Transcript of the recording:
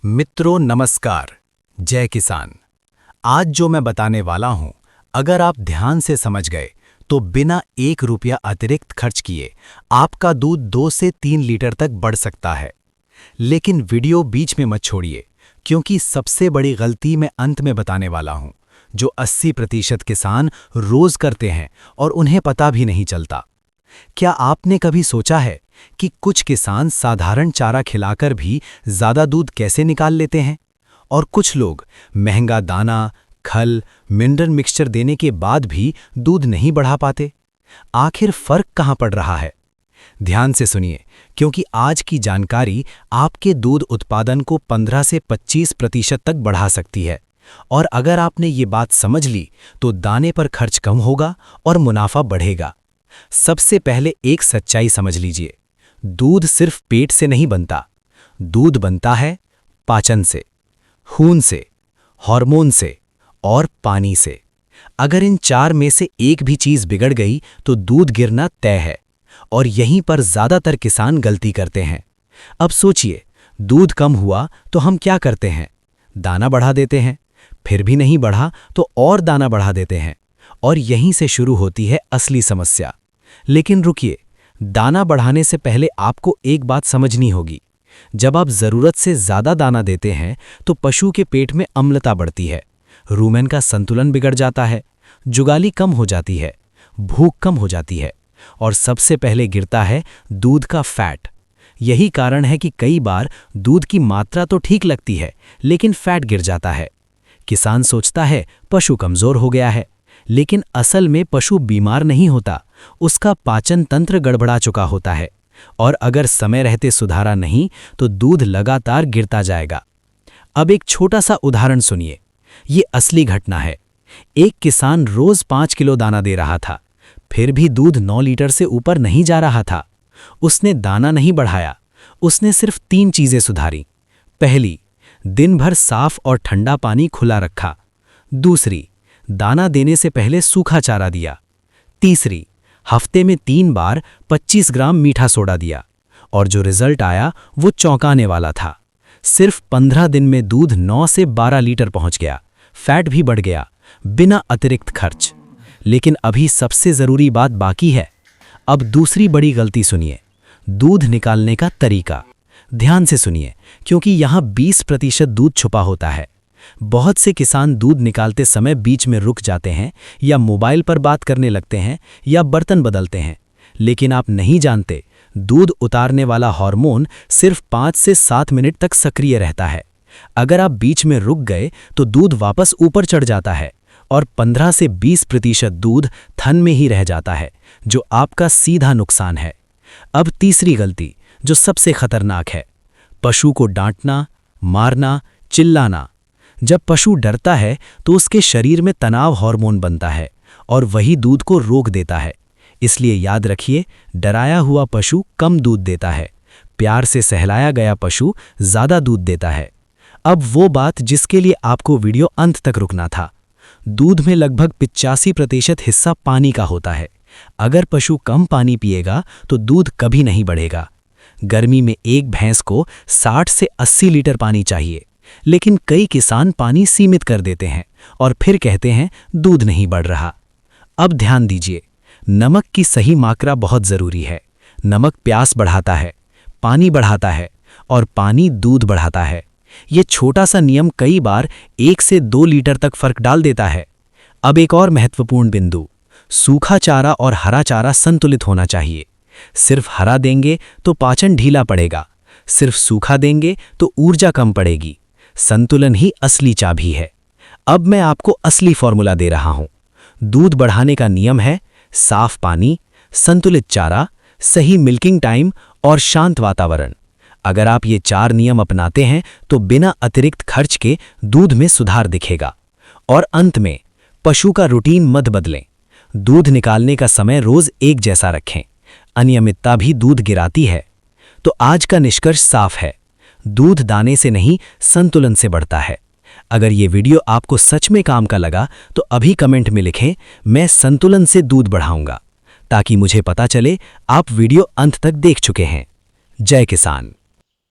मित्रों नमस्कार, जय किसान। आज जो मैं बताने वाला हूं, अगर आप ध्यान से समझ गए तो बिना 1 रुपया अतिरिक्त खर्च किए आपका दूध 2 से 3 लीटर तक बढ़ सकता है। लेकिन वीडियो बीच में मत छोड़िए, क्योंकि सबसे बड़ी गलती मैं अंत में बताने वाला हूं, जो 80% किसान रोज करते हैं और उन्हें पता भी नहीं चलता। क्या आपने कभी सोचा है कि कुछ किसान साधारण चारा खिलाकर भी ज्यादा दूध कैसे निकाल लेते हैं, और कुछ लोग महंगा दाना, खल, मिनरल मिक्सचर देने के बाद भी दूध नहीं बढ़ा पाते? आखिर फर्क कहां पड़ रहा है? ध्यान से सुनिए, क्योंकि आज की जानकारी आपके दूध उत्पादन को 15 से 25% तक बढ़ा सकती है। और अगर आपने ये बात समझ ली तो दाने पर खर्च कम होगा और मुनाफा बढ़ेगा। सबसे पहले एक सच्चाई समझ लीजिए, दूध सिर्फ पेट से नहीं बनता। दूध बनता है पाचन से, खून से, हार्मोन से और पानी से। अगर इन 4 में से एक भी चीज बिगड़ गई तो दूध गिरना तय है, और यहीं पर ज्यादातर किसान गलती करते हैं। अब सोचिए, दूध कम हुआ तो हम क्या करते हैं? दाना बढ़ा देते हैं, फिर भी नहीं बढ़ा तो और दाना बढ़ा देते हैं, और यहीं से शुरू होती है असली समस्या। लेकिन रुकिए, दाना बढ़ाने से पहले आपको एक बात समझनी होगी। जब आप जरूरत से ज्यादा दाना देते हैं तो पशु के पेट में अम्लता बढ़ती है, रूमेन का संतुलन बिगड़ जाता है, जुगाली कम हो जाती है, भूख कम हो जाती है, और सबसे पहले गिरता है दूध का फैट। यही कारण है कि कई बार दूध की मात्रा तो ठीक लगती है, लेकिन फैट गिर जाता है। किसान सोचता है पशु कमजोर हो गया है, लेकिन असल में पशु बीमार नहीं होता, उसका पाचन तंत्र गड़बड़ा चुका होता है, और अगर समय रहते सुधारा नहीं तो दूध लगातार गिरता जाएगा। अब एक छोटा सा उदाहरण सुनिए, ये असली घटना है। एक किसान रोज 5 किलो दाना दे रहा था, फिर भी दूध 9 लीटर से ऊपर नहीं जा रहा था। उसने दाना नहीं बढ़ाया, उसने सिर्फ 3 चीजें सुधारी। पहली, दिन भर साफ और ठंडा पानी खुला रखा। दूसरी, दाना देने से पहले सूखा चारा दिया। तीसरी, हफ्ते में 3 बार 25 ग्राम मीठा सोडा दिया। और जो रिजल्ट आया वो चौंकाने वाला था। सिर्फ 15 दिन में दूध 9 से 12 लीटर पहुंच गया, फैट भी बढ़ गया, बिना अतिरिक्त खर्च। लेकिन अभी सबसे जरूरी बात बाकी है। अब दूसरी बड़ी गलती सुनिए, दूध निकालने का तरीका। ध्यान से सुनिए, क्योंकि यहां 20% दूध छुपा होता है। बहुत से किसान दूध निकालते समय बीच में रुक जाते हैं, या मोबाइल पर बात करने लगते हैं, या बर्तन बदलते हैं। लेकिन आप नहीं जानते, दूध उतारने वाला हार्मोन सिर्फ 5 से 7 मिनट तक सक्रिय रहता है। अगर आप बीच में रुक गए तो दूध वापस ऊपर चढ़ जाता है, और 15 से 20% दूध थन में ही रह जाता है, जो आपका सीधा नुकसान है। अब तीसरी गलती, जो सबसे खतरनाक है, पशु को डांटना, मारना, चिल्लाना। जब पशु डरता है तो उसके शरीर में तनाव हार्मोन बनता है, और वही दूध को रोक देता है। इसलिए याद रखिए, डराया हुआ पशु कम दूध देता है, प्यार से सहलाया गया पशु ज्यादा दूध देता है। अब वो बात जिसके लिए आपको वीडियो अंत तक रुकना था। दूध में लगभग 85% हिस्सा पानी का होता है। अगर पशु कम पानी पिएगा तो दूध कभी नहीं बढ़ेगा। गर्मी में एक भैंस को 60 से 80 लीटर पानी चाहिए, लेकिन कई किसान पानी सीमित कर देते हैं और फिर कहते हैं दूध नहीं बढ़ रहा। अब ध्यान दीजिए, नमक की सही मात्रा बहुत जरूरी है। नमक प्यास बढ़ाता है, पानी बढ़ाता है, और पानी दूध बढ़ाता है। ये छोटा सा नियम कई बार 1 से 2 लीटर तक फर्क डाल देता है। अब एक और महत्वपूर्ण बिंदु, सूखा चारा और हरा चारा संतुलित होना चाहिए। सिर्फ हरा देंगे तो पाचन ढीला पड़ेगा, सिर्फ सूखा देंगे तो ऊर्जा कम पड़ेगी। संतुलन ही असली चाबी है। अब मैं आपको असली फॉर्मूला दे रहा हूं। दूध बढ़ाने का नियम है साफ पानी, संतुलित चारा, सही मिल्किंग टाइम और शांत वातावरण। अगर आप ये 4 नियम अपनाते हैं तो बिना अतिरिक्त खर्च के दूध में सुधार दिखेगा। और अंत में, पशु का रूटीन मत बदलें। दूध निकालने का समय रोज एक जैसा रखें। अनियमितता भी दूध गिराती है। तो आज का निष्कर्ष साफ है, दूध दाने से नहीं, संतुलन से बढ़ता है। अगर ये वीडियो आपको सच में काम का लगा तो अभी कमेंट में लिखें, मैं संतुलन से दूध बढ़ाऊंगा, ताकि मुझे पता चले आप वीडियो अंत तक देख चुके हैं। जय किसान।